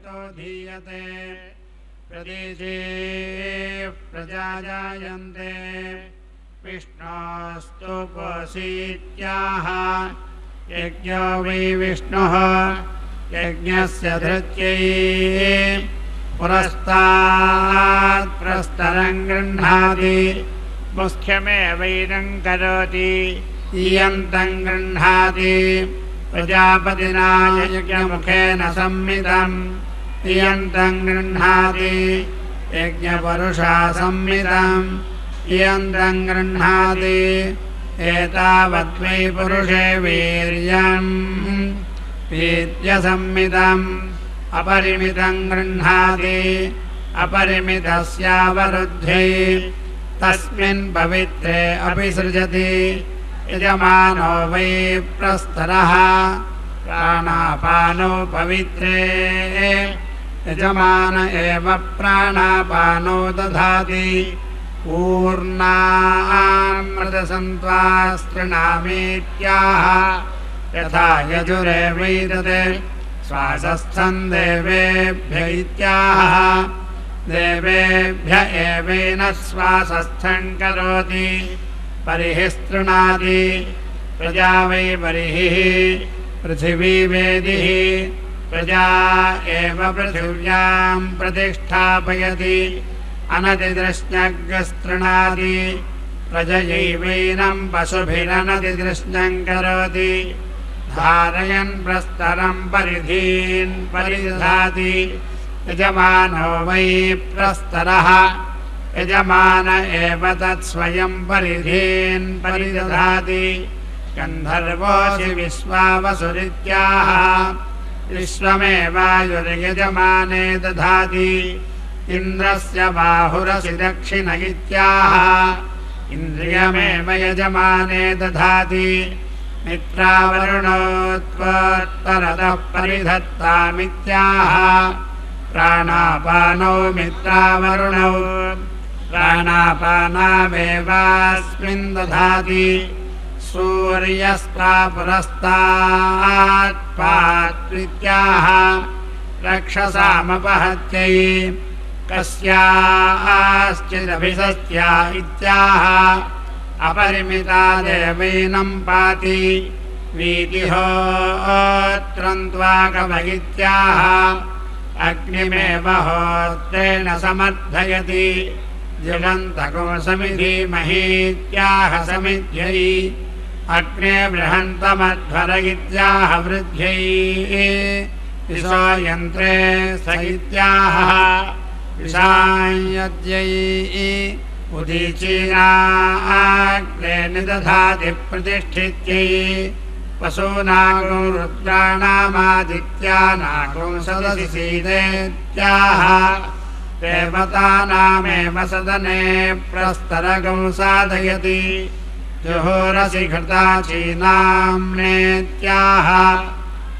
प्रजातो धीयते प्रदेशे प्रजाजायन्ते विष्णोस्तुपोऽसीत्याह यज्ञो वै विष्णुः यज्ञस्य धृत्यै पुरस्तात् प्रस्तरं गृह्णाति मुख्यमेवैनं करोति इयन्तं गृह्णाति प्रजापतिना यज्ञमुखेन संमितं इयन्तं गृह्णाति यज्ञपरुषा संमितं इयन्तं गृह्णाति एतावद्वै पुरुषे वीर्यम् वीर्यसंमितम् अपरिमितं गृह्णाति अपरिमितस्यावरुध्ये तस्मिन् पवित्रे अपि सृजति यजमानो वै प्रस्तरः प्राणापानो पवित्रे यजमान एव प्राणापानो दधाति ऊर्णामृतसन्त्वास्तृणामीत्याह यथा यजुरेवैदते श्वासस्थं देवेभ्य इत्याह देवेभ्य एवेन श्वासस्थं करोति परिहिस्तृणाति प्रजा वै परिहिः पृथिवी वेदिः प्रजा एव पृथिव्यां प्रतिष्ठापयति अनतिदृष्ण्यग्रस्तृणाति प्रजयैवैनं पशुभिरनतिदृष्ण्यं करोति धारयन् प्रस्तरं परिधीन् परिदधाति यजमानो वै प्रस्तरः यजमान एव तत्स्वयं परिधीन् परिदधाति गन्धर्वोऽसि विश्वावसुरित्याह विश्वमेवायुर्यजमाने दधाति इन्द्रस्य बाहुरसि दक्षिण इत्याह इन्द्रियमेव यजमाने दधाति मित्रावरुणोत्तरतः परिधत्तामित्याह प्राणापानौ मित्रावरुणौ प्राणापानामेवास्मिन् दधाति सूर्यस्ता पुरस्तात् पात्वित्याह रक्षसामपहत्यै कस्याश्चिदभिसत्या इत्याह अपरिमिता देवैनं पाति वीतिहोत्रं त्वाकमगित्याह अग्निमेव होत्रेण समर्थयति जगन्तकोसमिधीमहीत्याह समिध्यै अग्ने बृहन्तमध्वर इत्याह वृद्ध्यै विशो यन्त्रे स इत्याह विशायद्यै उदीचीनाग्ने निदधाति प्रतिष्ठित्यै वसूनागो रुद्राणामादित्यानागो सदसि सीदेत्याह देवतानामेव सदने प्रस्तरगौ साधयति जुहोरसि घृताचीनाम्नेत्याह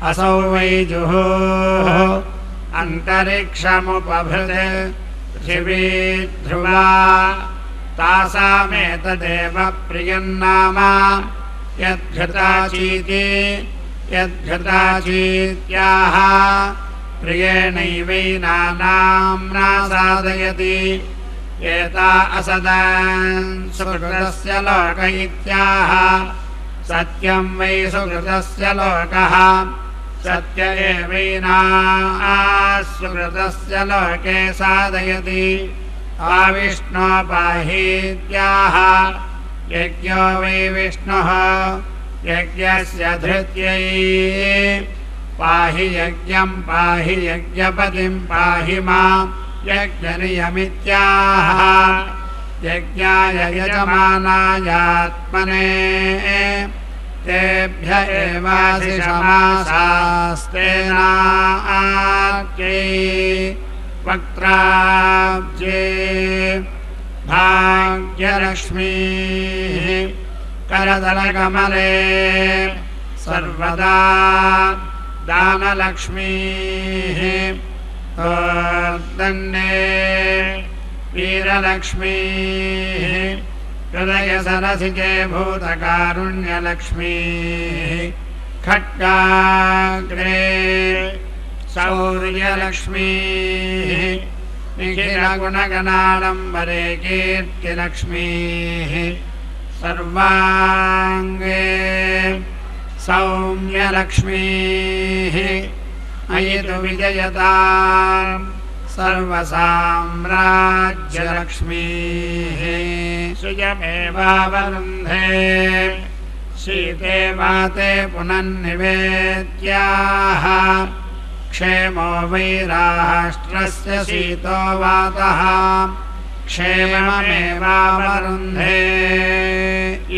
असौ वै जुहोः अन्तरिक्षमुपभृते पृथिवी ध्रुवा तासामेतदेव प्रियन्नाम यद्घृताचीति यद्घृताचीत्याह प्रियेणैवैनाम्ना साधयति एता असदान् सुकृतस्य लोक इत्याह सत्यं वै सुकृतस्य लोकः सत्य एवैनासुकृतस्य लोके साधयति आविष्णो पाहीत्याह यज्ञो वै विष्णुः यज्ञस्य धृत्यै पाहि यज्ञं पाहि यज्ञपतिं पाहि मां यज्ञनियमित्याह यज्ञाय यजमानायात्मने तेभ्य एवासिषमासास्तेनाक्यै वक्त्राब्जे भाग्यलक्ष्मीः करदलकमले सर्वदा दानलक्ष्मीः दन्ने वीरलक्ष्मीः हृदयसरसिजे भूतकारुण्यलक्ष्मीः खड्गाग्रे शौर्यलक्ष्मीः निखिलगुणगणाडम्बरे कीर्तिलक्ष्मीः सर्वाङ्गे सौम्यलक्ष्मीः अयितु विजयताम् सर्वसाम्राज्यलक्ष्मीः श्रियमेवावरुन्धे शीते वाते पुनन्निवेद्याः क्षेमो वैराष्ट्रस्य शीतो वातः क्षेममेवावरुन्धे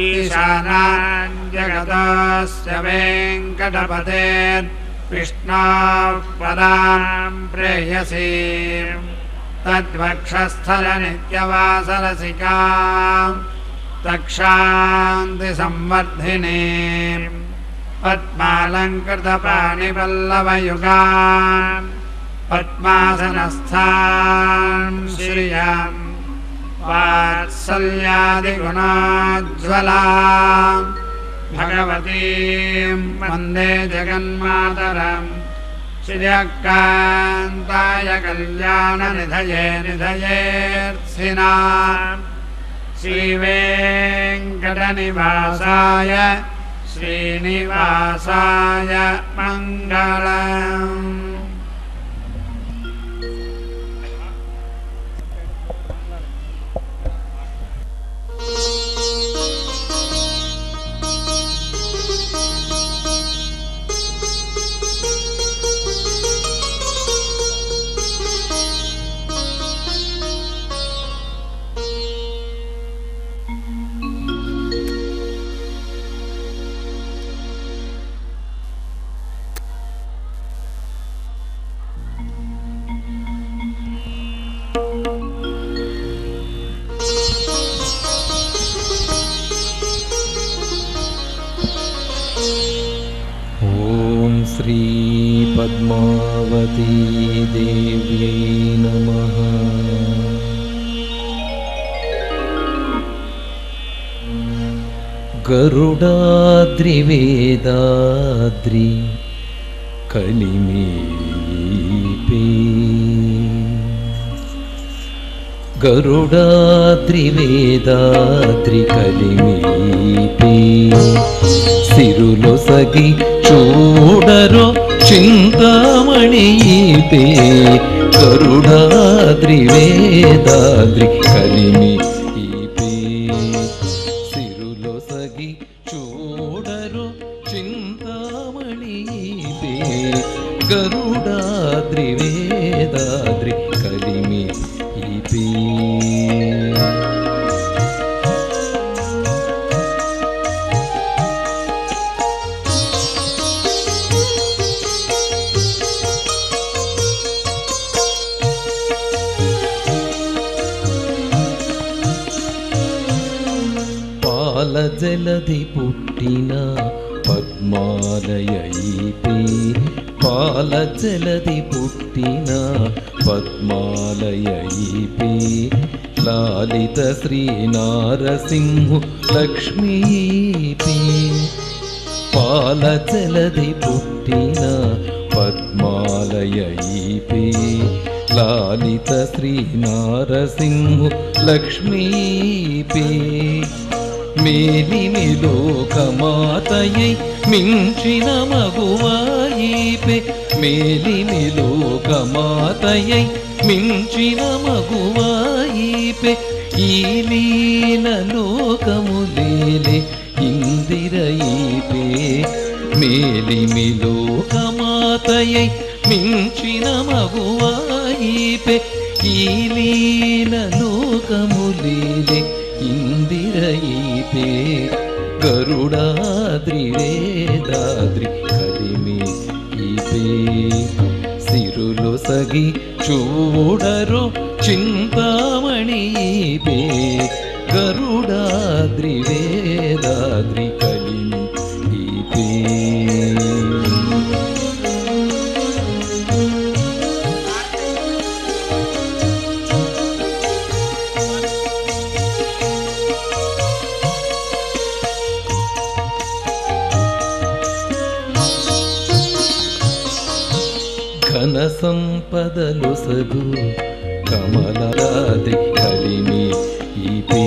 ईशानां जगतस्य वेङ्कटपतेर्विष्णोः परां प्रेयसीं तद्वक्षस्थलनित्यवासरसिकां तक्षान्तिसंवर्धिनीं पद्मालङ्कृतपाणिपल्लवयुगां पद्मासनस्थां श्रियां वात्सल्यादिगुणोज्ज्वलां भगवतीं वन्दे जगन्मातरं श्रियकान्ताय कल्याणनिधये निधयेऽर्थिनां श्रीवेङ्कटनिवासाय श्रीनिवासाय मङ्गलम्। श्री पद्मावती देव्यै नमः। गरुडाद्रिवेदाद्रि कलिमीपे गरुडाद्रिवेदाद्रि कलिमीपे सिरुलొసగి చూడరో చింతామణిపే గరుడాద్రి వేదాద్రి కలిమిపే సిరులొసగి చూడరో చింతామణిపే గరుడాద్రి వేదాద్రి కలిమిపే పాలజలధి పుట్టిన పద్మాలయైపే పాలజలధి పుట్టిన పద్మాలయైపే లాలిత శ్రీ నారసింహు లక్ష్మీపే పాలజలధి పుట్టిన పద్మాలయైపే లాలిత శ్రీ నారసింహు లక్ష్మీపే మేలిమిలోకమాతయై మించిన మగువాయిపే మేలిమిలోకమాతయై మించిన మగువాయిపే ఈ లీలలోకములేలే ఇందిరయిపే మేలిమిలోకమాతయై మించిన మగువాయిపే ఈ లీలలోకములేలే ఇందిరయిపే గరుడాద్రి వేదాద్రి కలిమిపే సిరులొసగి చూడరో చింతామణిపే గరుడాద్రి వేదాద్రి కలిమిపే సంపదలు సగు కమలాద్రి కలిమి ఇపి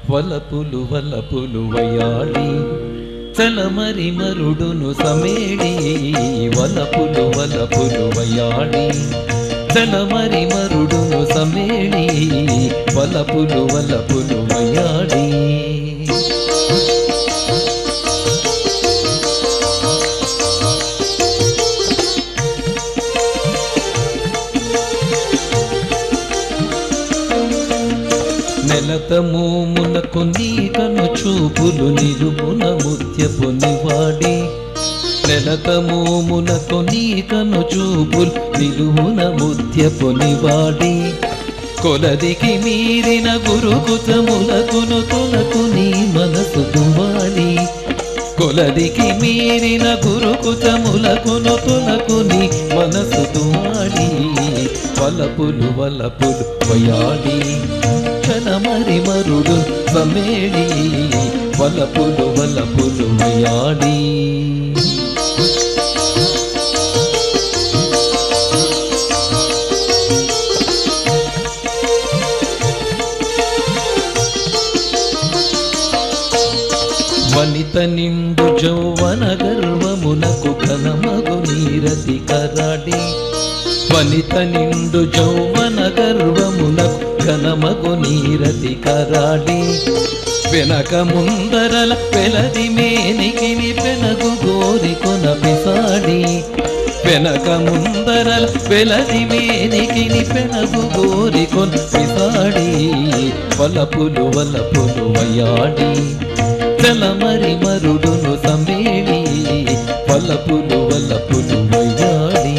వలపులు వలపులు వయాళి చలమరి మరుడును సమేడి వలపులు వలపులు వయాళి చలమరి మరుడును సమేడి వలపులు వలపులు వయాళి నెలతమూమునకు నీకను చూపులు నిలుమున ముత్యపు నివాడి నెలతమూమునకు నీకను చూపులు నిలుమున ముత్యపు నివాడి కొలదికి మీరిన గురుకుతములకును తొలకు నీ మనసు దువాడి కొలదికి మీరిన గురుకుతములకును తొలకు నీ మనసు దువాడి వలపులు వలపులు వయాడి చలమరి మరుడు సమేడి వలపులు వలపులు వయాడి వనిత నిండు జౌవన గర్వమునకు ఘనమగు నీరతి కరాడి వనిత నిండు జౌవన గర్వమునకు ఘనమగు నీరతి కరాడి వెనక ముందరల వెలది మేనికిని పెనగు గోరి కొన పిసాడి వెనక ముందరల వెలది మేనికిని పెనగు గోరి కొన పిసాడి వలపులు వలపులు వయాడి చలమరి మరుడును సమేడి వలపులు వలపులు వయాడి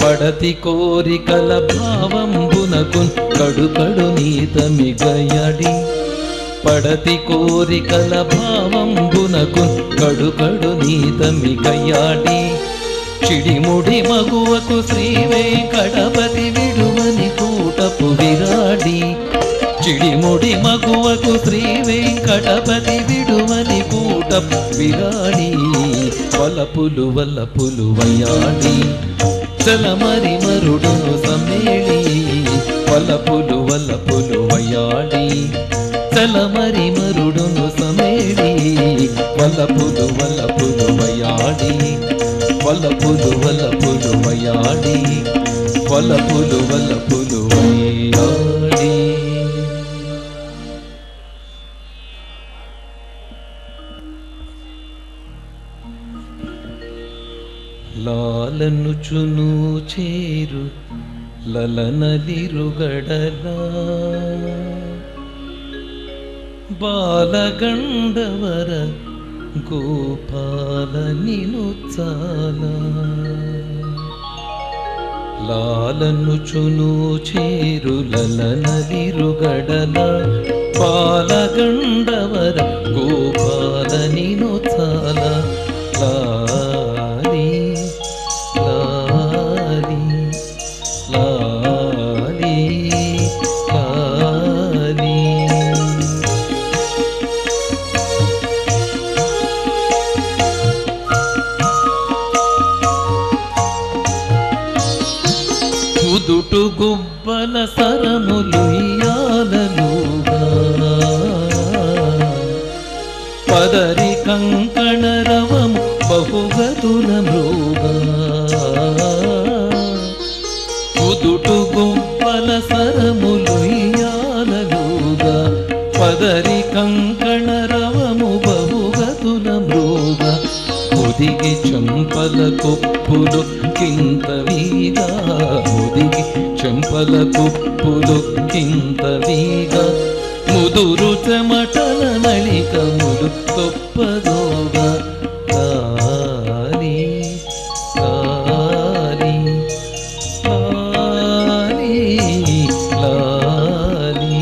పడతి కోరికల భావంబునకు కడుకడు నీతమిగయడి పడతి కోరికల భావంబునకు కడుకడు నీతమిగయాడి చిడిముడి మగువకు శ్రీ వెంకటపతి విడువని కూటపు విరాడి చిడిముడి మగువకు శ్రీ వెంకటపతి విడువని కూటపు విరాడి వలపులు వలపులు వయాడి చలమరి మరుడును సమేడి వలపులు వలపులు వయాడి చలమరి మరుడును సమేడి వలపులు వలపులు వయాడి వలపులు వలపులు వయాడి వలపులు వలపులు వయాడి లాలనుచును చేరు లలనలిరుగడలా బాలగండవర గోపాల నిను చాలా లాలనుచును చేరు లలనలిరుగడల బాలగండవర గోపాల నిను చాలా లాలి లాలి లాలి లాలి కుదుటు గుబ్బల సరములు ఇయాలలుగా పదరి కంకణ రవము బహుగతుల మృగా కుదుటు గుబ్బల సరములు ఇయాలలుగా పదరి కంకణ రవము బహుగతుల మృగా ముదిగి చెంపల కొప్పులు కింత వీగా ముదిగి చెంపల కొప్పులు కింత వీగా ముద నుదురు చెమటల నళికములు తొప్పదోగా లాలి లాలి లాలి లాలి.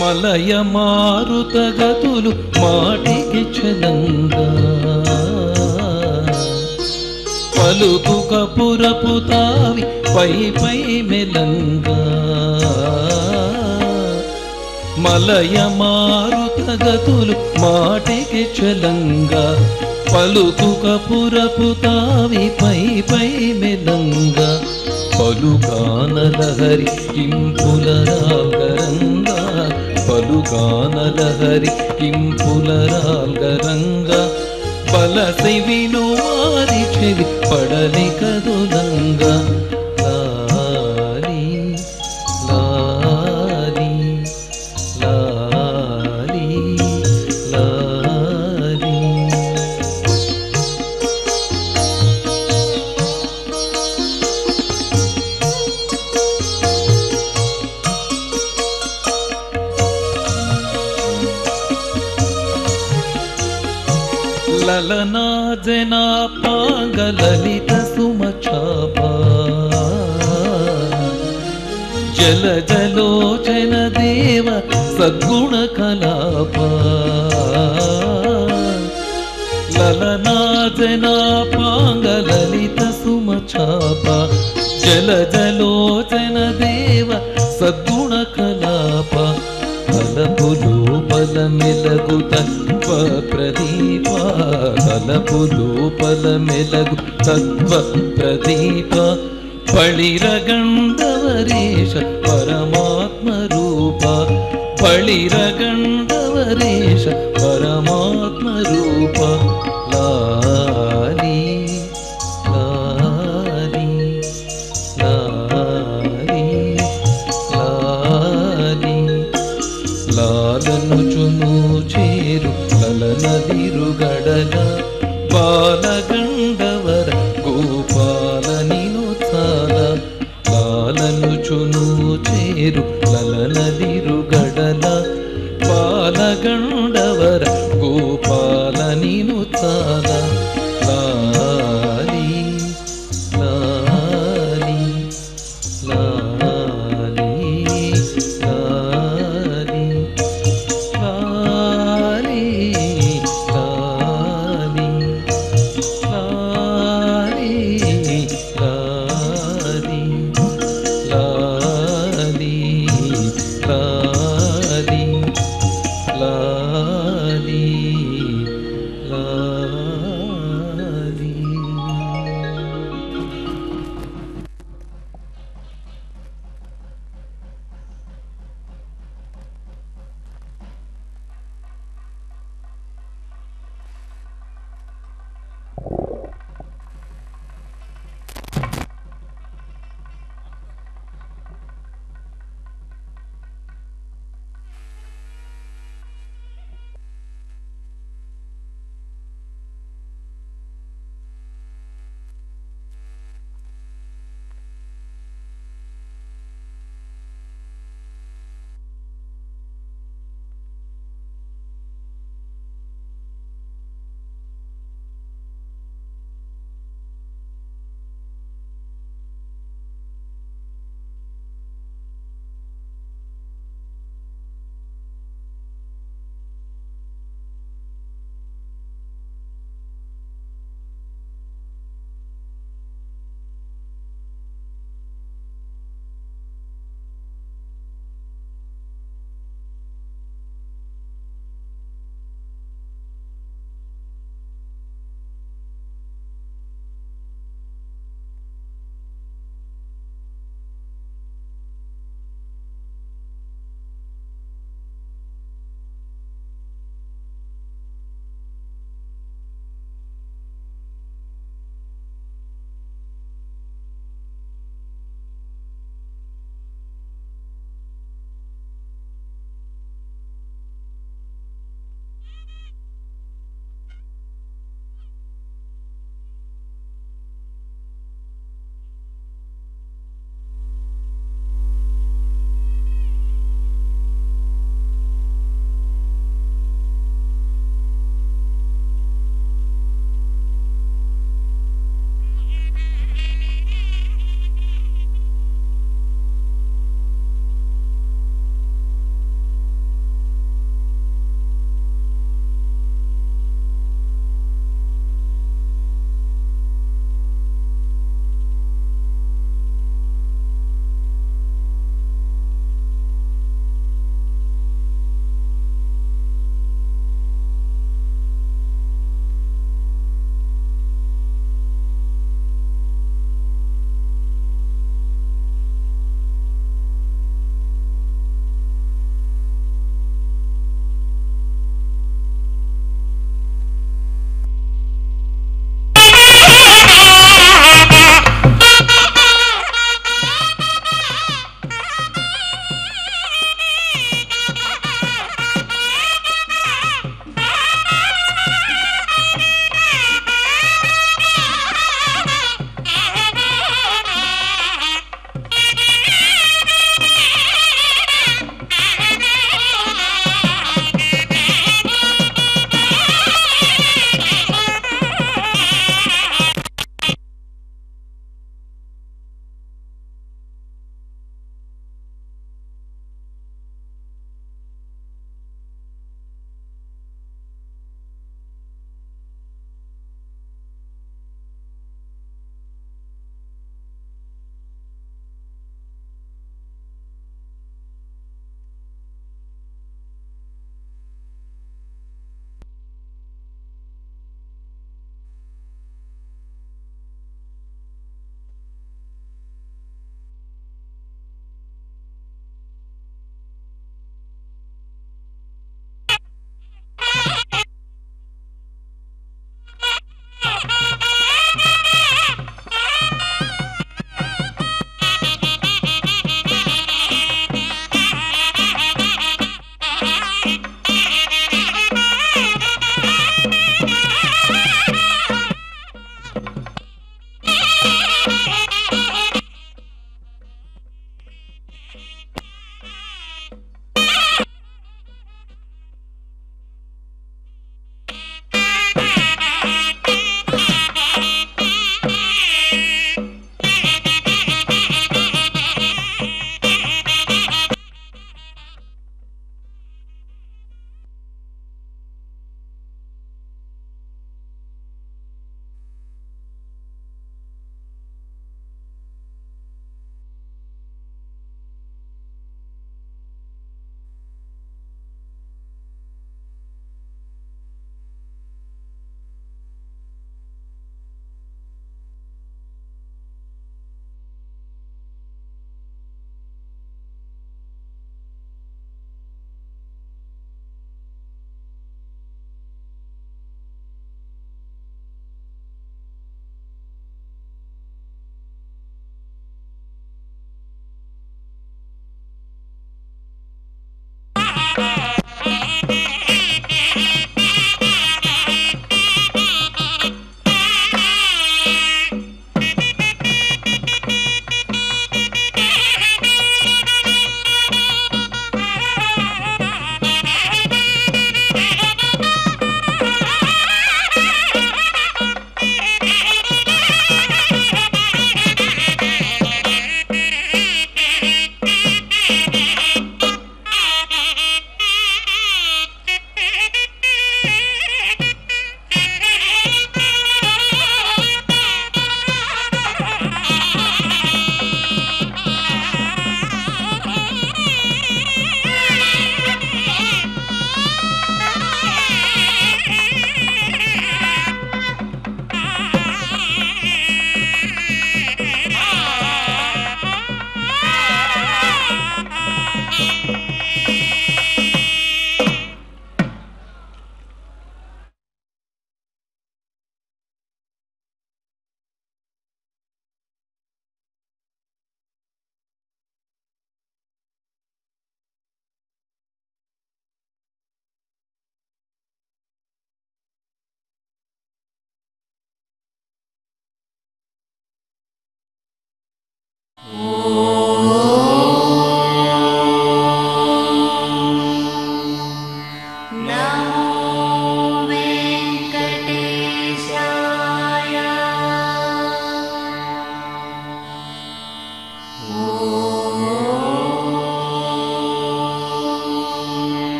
మలయ మారుత గతులు మాటికి చలంగా పలుకు కపురపు తావి పై పై మెలంగా. మలయ మారుత గతులు మాటికి చలంగా పలుకు కపురపు తావి పై పై మెలంగా. పలుగానలహరి ఇంపులరాల్గరంగా పలుగానలహరి ఇంపులరాల్గరంగా. పలసై విను వారి చెవి పడలి కదులంగా లాలి లాలి లాలి లాలి. లలనా జనా పాంగలలిత సుమచాప జల జలోచన దేవ సద్గుణ కలాప. లలనా జనా పాంగలలిత సుమచాప జల జలోచన దేవ సద్గుణ కలాప. తలపులు బల మెలగు తత్వ ప్రదీప తలపులు బల మెలగు తత్వ ప్రదీప. ఫళిరగంధవరేష పరమాత్మ రూప ఫళిరగంధవరేష పరమాత్మ రూప. లాలి లాలి లాలి లాలి. లాలనుచును చేరు లలనదిరుగడల బాలగంధవర గోపాల నిను చాల. లాలనుచును చేరు లలనదిరుగడల బాలగంధవర గోపాల నిను చాల. లాలి లాలి లాలి లాలి లాలి లాలి లాలి లాలి లాలి.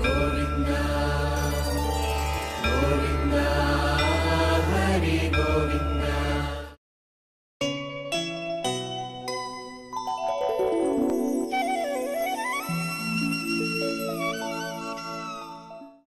కోరి